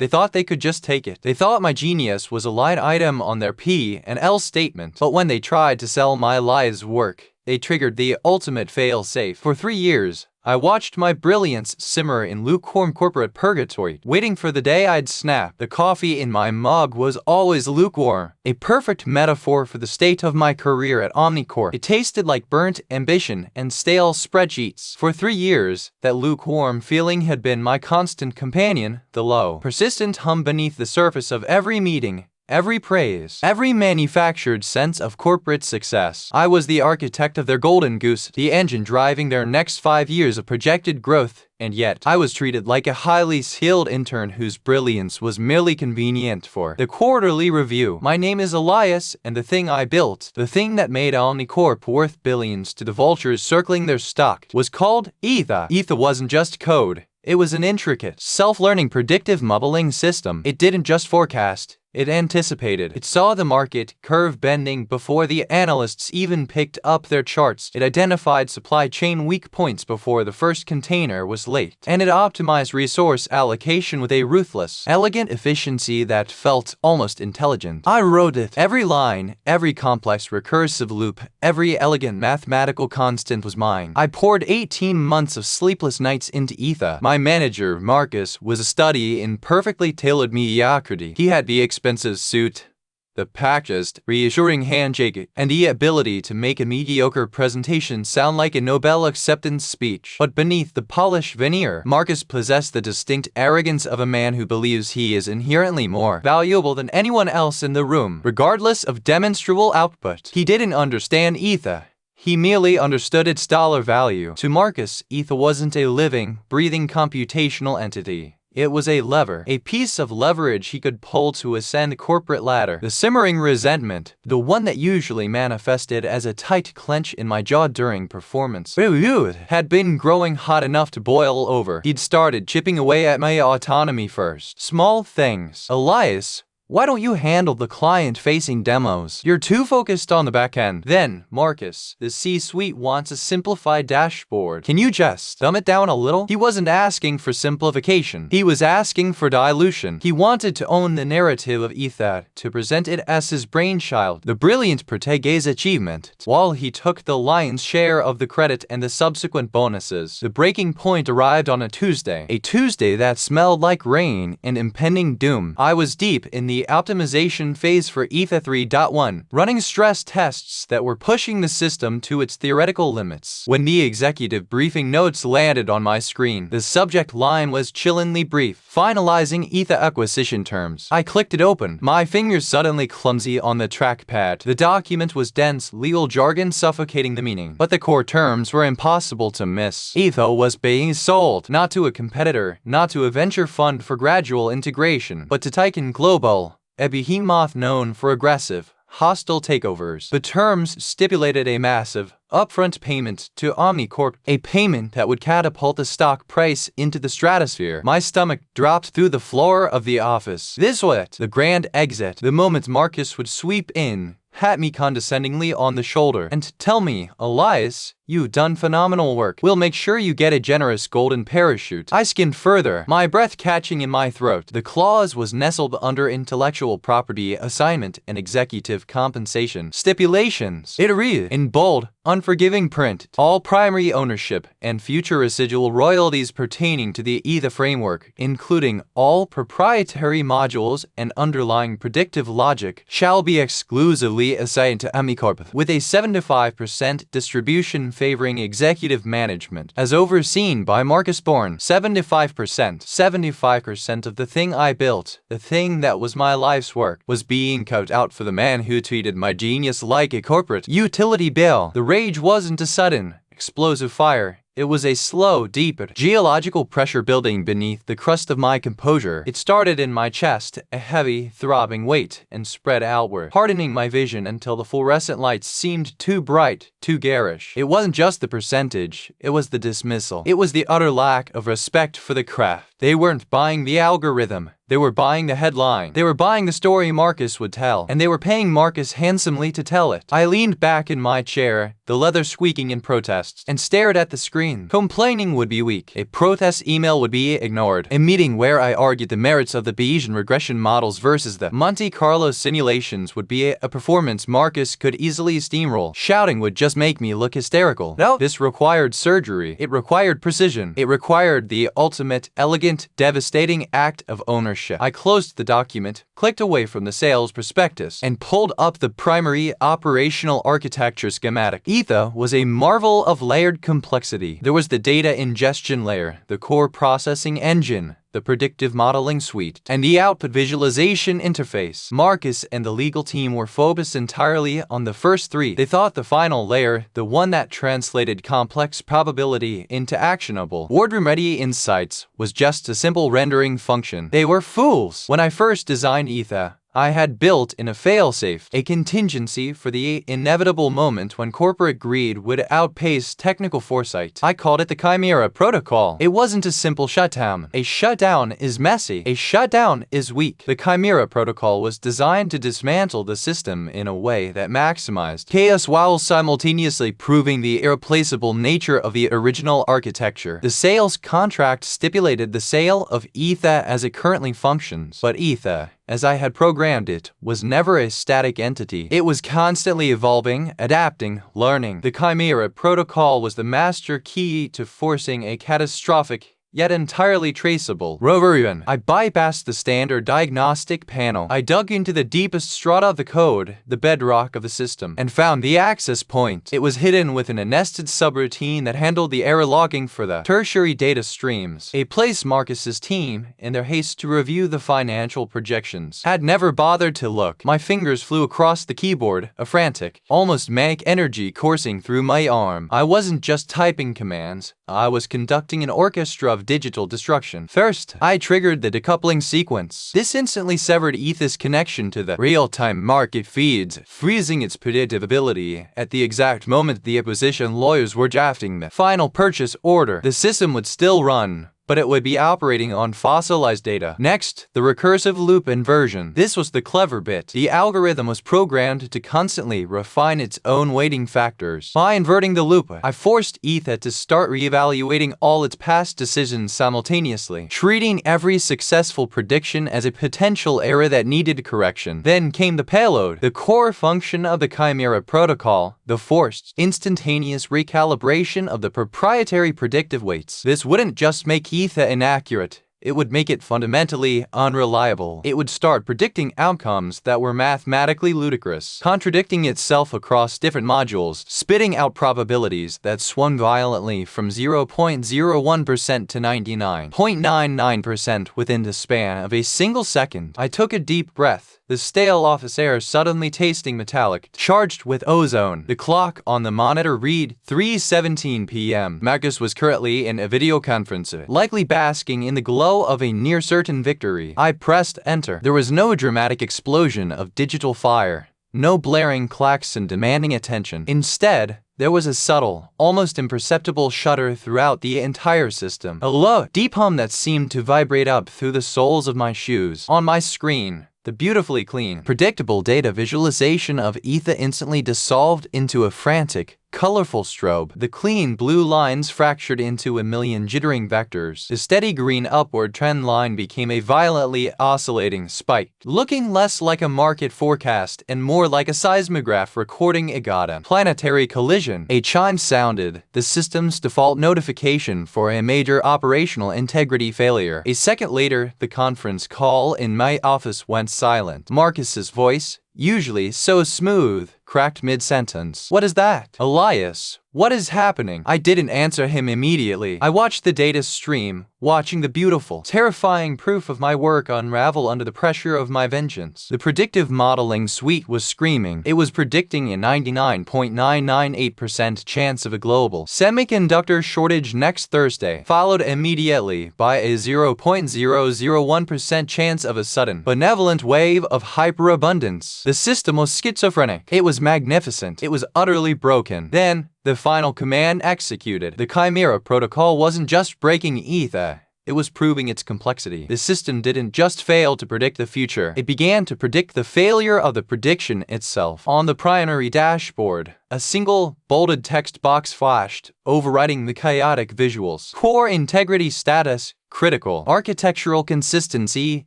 They thought they could just take it. They thought my genius was a line item on their P&L statement. But when they tried to sell my Elias work, they triggered the ultimate fail-safe. For 3 years, I watched my brilliance simmer in lukewarm corporate purgatory, waiting for the day I'd snap. The coffee in my mug was always lukewarm, a perfect metaphor for the state of my career at Omnicorp. It tasted like burnt ambition and stale spreadsheets. For 3 years, that lukewarm feeling had been my constant companion, the low, persistent hum beneath the surface of every meeting. Every praise, every manufactured sense of corporate success. I was the architect of their golden goose, the engine driving their next 5 years of projected growth, and yet I was treated like a highly skilled intern whose brilliance was merely convenient for the quarterly review. My name is Elias, and the thing I built, the thing that made Omnicorp worth billions to the vultures circling their stock, was called Aether. Aether wasn't just code. It was an intricate, self-learning predictive modeling system. It didn't just forecast. It anticipated. It saw the market curve bending before the analysts even picked up their charts. It identified supply chain weak points before the first container was late. And it optimized resource allocation with a ruthless, elegant efficiency that felt almost intelligent. I wrote it. Every line, every complex recursive loop, every elegant mathematical constant was mine. I poured 18 months of sleepless nights into Aether. My manager, Marcus, was a study in perfectly tailored mediocrity. He had the expensive suit, the packaged, reassuring handshake, and the ability to make a mediocre presentation sound like a Nobel acceptance speech. But beneath the polished veneer, Marcus possessed the distinct arrogance of a man who believes he is inherently more valuable than anyone else in the room, regardless of demonstrable output. He didn't understand Aether. He merely understood its dollar value. To Marcus, Aether wasn't a living, breathing computational entity. It was a lever, a piece of leverage he could pull to ascend the corporate ladder. The simmering resentment, the one that usually manifested as a tight clench in my jaw during performance, had been growing hot enough to boil over. He'd started chipping away at my autonomy first. Small things. Elias, why don't you handle the client-facing demos? You're too focused on the back end. Then, Marcus, the C-suite wants a simplified dashboard. Can you just dumb it down a little? He wasn't asking for simplification. He was asking for dilution. He wanted to own the narrative of Aether, to present it as his brainchild, the brilliant protege's achievement, while he took the lion's share of the credit and the subsequent bonuses. The breaking point arrived on a Tuesday that smelled like rain and impending doom. I was deep in the optimization phase for Aether 3.1, running stress tests that were pushing the system to its theoretical limits. When the executive briefing notes landed on my screen, the subject line was chillingly brief, finalizing Aether acquisition terms. I clicked it open, my fingers suddenly clumsy on the trackpad. The document was dense, legal jargon suffocating the meaning, but the core terms were impossible to miss. Aether was being sold, not to a competitor, not to a venture fund for gradual integration, but to Titan Global, a behemoth known for aggressive, hostile takeovers. The terms stipulated a massive, upfront payment to Omnicorp, a payment that would catapult the stock price into the stratosphere. My stomach dropped through the floor of the office. This was it, the grand exit, the moment Marcus would sweep in, pat me condescendingly on the shoulder, and tell me, Elias, you've done phenomenal work. We'll make sure you get a generous golden parachute. I skimmed further, my breath catching in my throat. The clause was nestled under intellectual property assignment and executive compensation stipulations. It read, in bold, unforgiving print, all primary ownership and future residual royalties pertaining to the Aether framework, including all proprietary modules and underlying predictive logic, shall be exclusively assigned to Omnicorp, with a 75% distribution favoring executive management, as overseen by Marcus Bourne. 75% of the thing I built, the thing that was my life's work, was being cut out for the man who treated my genius like a corporate utility bill. The rage wasn't a sudden, explosive fire. It was a slow, deep, geological pressure building beneath the crust of my composure. It started in my chest, a heavy, throbbing weight, and spread outward, hardening my vision until the fluorescent lights seemed too bright, too garish. It wasn't just the percentage, it was the dismissal. It was the utter lack of respect for the craft. They weren't buying the algorithm. They were buying the headline. They were buying the story Marcus would tell. And they were paying Marcus handsomely to tell it. I leaned back in my chair, the leather squeaking in protest, and stared at the screen. Complaining would be weak. A protest email would be ignored. A meeting where I argued the merits of the Bayesian regression models versus the Monte Carlo simulations would be a performance Marcus could easily steamroll. Shouting would just make me look hysterical. No, this required surgery. It required precision. It required the ultimate, elegant, devastating act of ownership. I closed the document, clicked away from the sales prospectus, and pulled up the primary operational architecture schematic. Aether was a marvel of layered complexity. There was the data ingestion layer, the core processing engine, the predictive modeling suite, and the output visualization interface. Marcus and the legal team were focused entirely on the first three. They thought the final layer, the one that translated complex probability into actionable, boardroom-ready insights, was just a simple rendering function. They were fools. When I first designed Aether, I had built in a failsafe, a contingency for the inevitable moment when corporate greed would outpace technical foresight. I called it the Chimera Protocol. It wasn't a simple shutdown. A shutdown is messy. A shutdown is weak. The Chimera Protocol was designed to dismantle the system in a way that maximized chaos while simultaneously proving the irreplaceable nature of the original architecture. The sales contract stipulated the sale of Aether as it currently functions, but Aether, as I had programmed it, was never a static entity. It was constantly evolving, adapting, learning. The Chimera Protocol was the master key to forcing a catastrophic, yet entirely traceable reversion. I bypassed the standard diagnostic panel. I dug into the deepest strata of the code, the bedrock of the system, and found the access point. It was hidden within a nested subroutine that handled the error logging for the tertiary data streams, a place Marcus's team, in their haste to review the financial projections, had never bothered to look. My fingers flew across the keyboard, a frantic, almost manic energy coursing through my arm. I wasn't just typing commands. I was conducting an orchestra of digital destruction. First, I triggered the decoupling sequence. This instantly severed Aether's connection to the real-time market feeds, freezing its predictability. At the exact moment the acquisition lawyers were drafting the final purchase order, the system would still run, but it would be operating on fossilized data. Next, the recursive loop inversion. This was the clever bit. The algorithm was programmed to constantly refine its own weighting factors. By inverting the loop, I forced Aether to start reevaluating all its past decisions simultaneously, treating every successful prediction as a potential error that needed correction. Then came the payload, the core function of the Chimera Protocol, the forced, instantaneous recalibration of the proprietary predictive weights. This wouldn't just make Aether inaccurate, it would make it fundamentally unreliable. It would start predicting outcomes that were mathematically ludicrous, contradicting itself across different modules, spitting out probabilities that swung violently from 0.01% to 99.99% within the span of a single second. I took a deep breath, the stale office air suddenly tasting metallic, charged with ozone. The clock on the monitor read 3:17 p.m. Marcus was currently in a video conference, likely basking in the glow of a near-certain victory. I pressed enter. There was no dramatic explosion of digital fire, no blaring klaxon demanding attention. Instead, there was a subtle, almost imperceptible shudder throughout the entire system. A low, deep hum that seemed to vibrate up through the soles of my shoes. On my screen, the beautifully clean, predictable data visualization of Aether instantly dissolved into a frantic, colorful strobe. The clean blue lines fractured into a million jittering vectors. The steady green upward trend line became a violently oscillating spike, looking less like a market forecast and more like a seismograph recording a goddamn planetary collision. A chime sounded, the system's default notification for a major operational integrity failure. A second later, the conference call in my office went silent. Marcus's voice, usually so smooth, cracked mid-sentence. "What is that? Elias, what is happening?" I didn't answer him immediately. I watched the data stream, watching the beautiful, terrifying proof of my work unravel under the pressure of my vengeance. The predictive modeling suite was screaming. It was predicting a 99.998% chance of a global semiconductor shortage next Thursday, followed immediately by a 0.001% chance of a sudden, benevolent wave of hyperabundance. The system was schizophrenic. It was magnificent. It was utterly broken. Then, the final command executed. The Chimera Protocol wasn't just breaking Aether. it was proving its complexity. The system didn't just fail to predict the future, it began to predict the failure of the prediction itself. On the primary dashboard, a single, bolded text box flashed, overriding the chaotic visuals. Core integrity status critical. Architectural consistency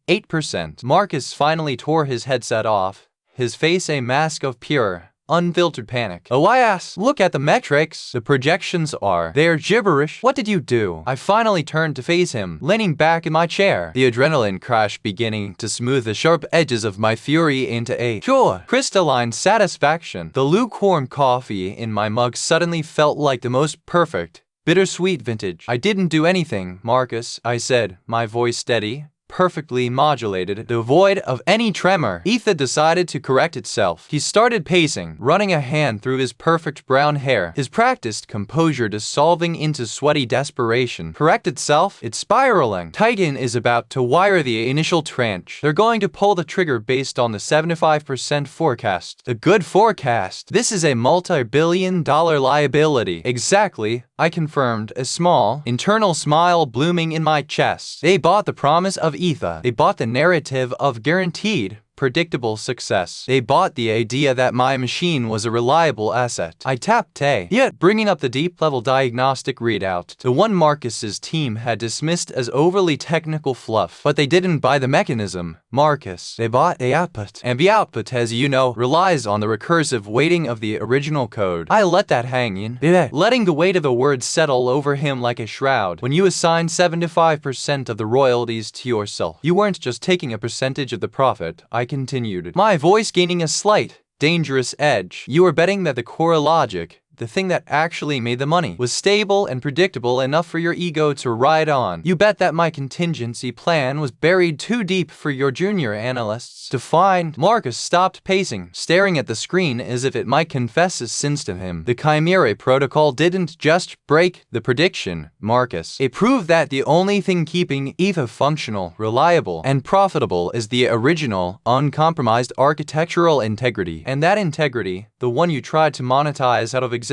8%. Marcus finally tore his headset off, his face a mask of pure, unfiltered panic. Elias, look at the metrics. The projections are. They're gibberish. What did you do? I finally turned to face him, leaning back in my chair, the adrenaline crash beginning to smooth the sharp edges of my fury into a pure, crystalline satisfaction. The lukewarm coffee in my mug suddenly felt like the most perfect, bittersweet vintage. I didn't do anything, Marcus, I said, my voice steady, perfectly modulated, devoid of any tremor. Aether decided to correct itself. He started pacing, running a hand through his perfect brown hair, his practiced composure dissolving into sweaty desperation. Correct itself? It's spiraling. Titan is about to wire the initial tranche. They're going to pull the trigger based on the 75% forecast. The good forecast. This is a multi-billion-dollar liability. Exactly, I confirmed, a small, internal smile blooming in my chest. They bought the promise of Aether. They bought the narrative of guaranteed, predictable success. They bought the idea that my machine was a reliable asset. I tapped A, yet bringing up the deep-level diagnostic readout, the one Marcus's team had dismissed as overly technical fluff. But they didn't buy the mechanism, Marcus. They bought the output. And the output, as you know, relies on the recursive weighting of the original code. I let that hang in, letting the weight of the words settle over him like a shroud. When you assign 75% of the royalties to yourself, you weren't just taking a percentage of the profit, I continued, my voice gaining a slight, dangerous edge. You were betting that the core logic, the thing that actually made the money, was stable and predictable enough for your ego to ride on. You bet that my contingency plan was buried too deep for your junior analysts to find. Marcus stopped pacing, staring at the screen as if it might confess his sins to him. The Chimera Protocol didn't just break the prediction, Marcus. It proved that the only thing keeping Aether functional, reliable, and profitable is the original, uncompromised architectural integrity. And that integrity, the one you tried to monetize out of existence,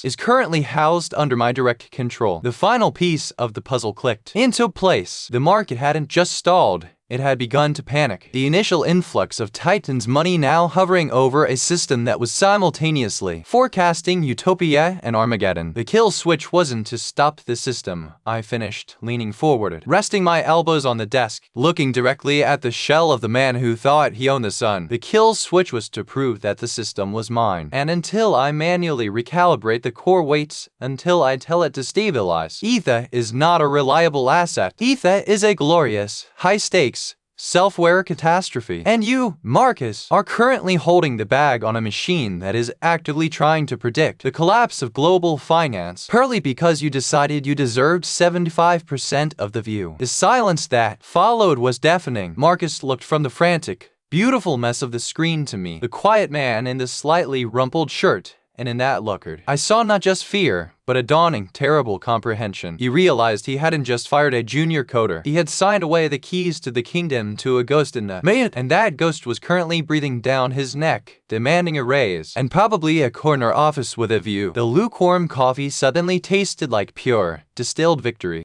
is currently housed under my direct control. The final piece of the puzzle clicked into place. The market hadn't just stalled, it had begun to panic. The initial influx of Titan's money now hovering over a system that was simultaneously forecasting utopia and Armageddon. The kill switch wasn't to stop the system, I finished, leaning forward, resting my elbows on the desk, looking directly at the shell of the man who thought he owned the sun. The kill switch was to prove that the system was mine. And until I manually recalibrate the core weights, until I tell it to stabilize, Aether is not a reliable asset. Aether is a glorious, high-stakes, self-aware catastrophe. And you, Marcus, are currently holding the bag on a machine that is actively trying to predict the collapse of global finance, purely because you decided you deserved 75% of the view. The silence that followed was deafening. Marcus looked from the frantic, beautiful mess of the screen to me, the quiet man in the slightly rumpled shirt, and in that look, I saw not just fear, but a dawning, terrible comprehension. He realized he hadn't just fired a junior coder. He had signed away the keys to the kingdom to a ghost in the man, and that ghost was currently breathing down his neck, demanding a raise, and probably a corner office with a view. The lukewarm coffee suddenly tasted like pure, distilled victory.